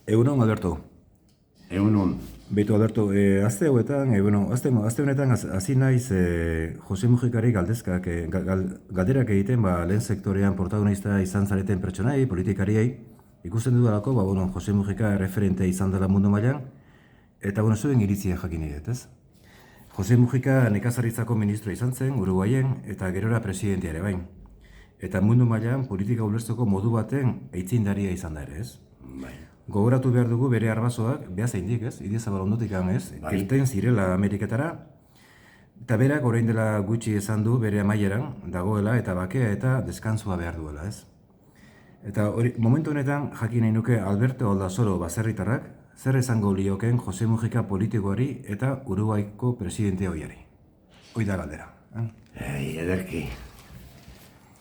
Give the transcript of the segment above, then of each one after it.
Egunon, Alberto. Egunon. Beitu, Alberto, azte hauetan, azte honetan hasi naiz Jose Mujikari galdezkak, galderak egiten, lehen sektorean protagonista izan zareten pertsonai, politikariei, ikusten dudalako, Jose Mujika referente izan dela mundu mailan, eta, zuen iritzia jakin edet, ez? Jose Mujika nekazaritzako ministro izan zen, Uruguayen, eta gerora presidentia ere bain. Eta mundu mailan politika ulertzeko modu baten aitzindaria izan da ere, ez? Bai. Gogoratu behar dugu bere arbasoak, behaz eindik, ez? Idiazabal ondotik ez? Bai. Irten zirela Ameriketara, eta berak orain dela gutxi esan du bere amaieran dagoela eta bakea eta deskantzua behar duela, ez? Eta momentu honetan jakin nahi nuke Alberto Aldasoro baserritarrak zer esango lioken Jose Mujika politikoari eta Uruguaiko presidente hoiari. Hoi da galdera. Ederki.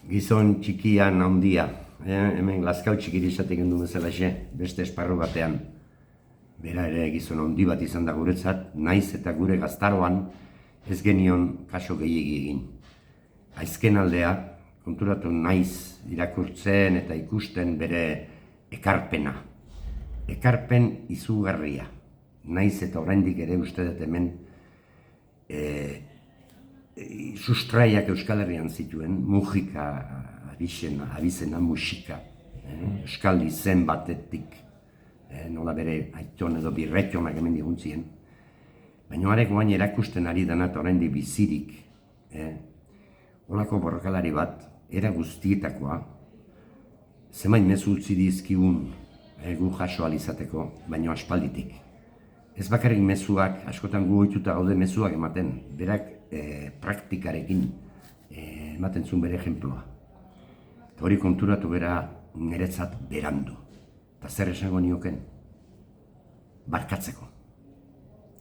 Gizon txikian handia. Hemen Lazkao txikiri izatek gendu bezalaxe, beste esparru batean. Bera ere gizon handi bat izan da guretzat, naiz eta gure gaztaroan ez genion kaso gehiegi egin. Aizken aldea, konturatu naiz irakurtzen eta ikusten bere ekarpena. Ekarpen izugarria. Naiz eta oraindik ere uste dut hemen sustraiak Euskal Herrian zituen, Mujika abizena musika, Euskal izen batetik, nola bere aiton edo birretionak hemen diguntzien. Baina arek guain erakusten ari dena eta oraindik bizirik, holako borrokalari bat, era guztietakoa, zemain mezu utzi dizkigun gu jaso alizateko, baina aspalditik. Ez bakarrik mezuak, askotan gu ohituta gaude mezuak ematen, berak praktikarekin ematen zuen bere ejemploa. Eta hori konturatu bera niretzat berandu. Eta zer esango nioken? Barkatzeko.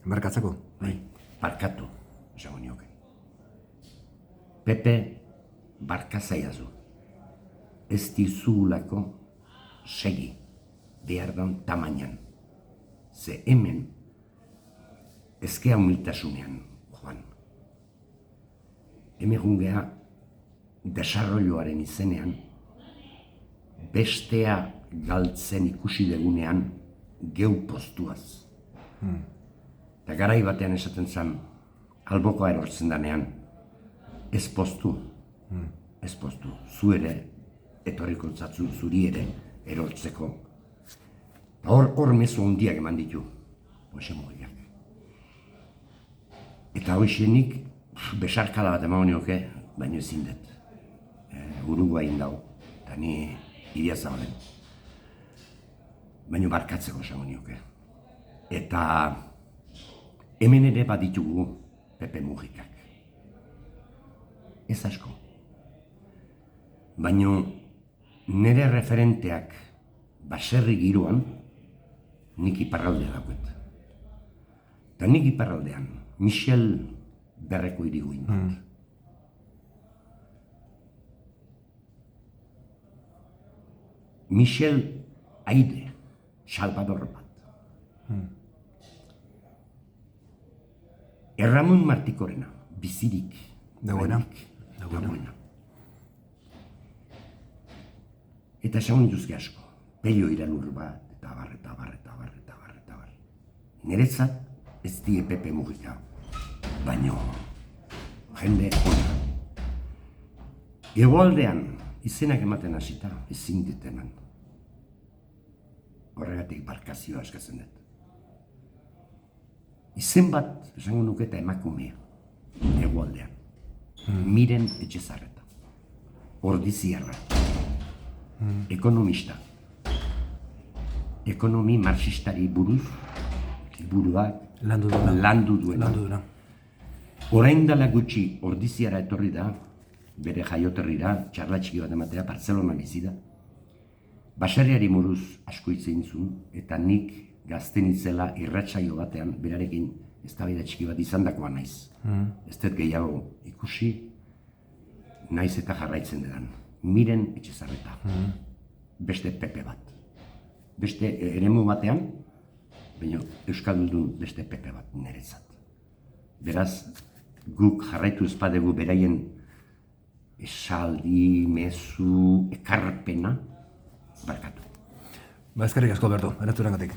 Barkatzeko? Bai, barkatu esango nioken. Pepe, barkazaiazu. Ez dizulako segi behar dan tamainan. Ze hemen ezkea humiltasunean, Juan. Hemen jungea desarrolloaren izenean, bestea galtzen ikusi degunean geu postuaz. Eta garai batean esaten zen, albokoa erortzen danean, ez postu, zu ere, etorriko zatzu zuri ere erortzeko. Hor mezu hondiak eman ditu, Jose Mujikak. Eta hoxenik, besarkada bat eman nioke, baina ezin dut. Uruguain dago, eta ni Idiazabalen. Baina barkatzeko esango nioke. Eta hemen ere baditugu Pepe Mujikak. Ez asko. Baina nire referenteak baserri giroan nik iparraldea dagoet. Eta nik iparraldean Michel Berreko iriguin bat. Michel Aide, Salvador bat. Erramun Martikorena, bizirik. Dagoena. Eta esan duzke asko, Pello Iralur bat, eta bar. Niretzat ez die Pepe Mujika, baino jende ona. Egoaldean izenak ematen hasita ezin dut eman. Horregatik barkazioa eskatzen dut. Izen bat esango nuke eta emakumea, egoaldean. Miren Etxezarreta, ordiziarra, ekonomista, ekonomi marxistari buruz, liburuak landu duena. Orain dela gutxi ordiziara etorri da, bere jaioterrira, txarla txiki bat ematea, Barcelona bizi da. Baserriari buruz asko hitz egin zuen, eta nik gazten itzela irratsaio batean, berarekin eztabaida txiki bat izandakoa naiz. Ez dut gehiago ikusi, naiz eta jarraitzen dedan. Miren Etxezarreta, beste Pepe bat. Beste eremu batean, baina Euskaldun beste Pepe bat niretzat. Beraz, guk jarraitu ezpadegu beraien esaldi, mezu, ekarpena, barkatu. Ba, eskerrik asko, Alberto, erantzunagatik.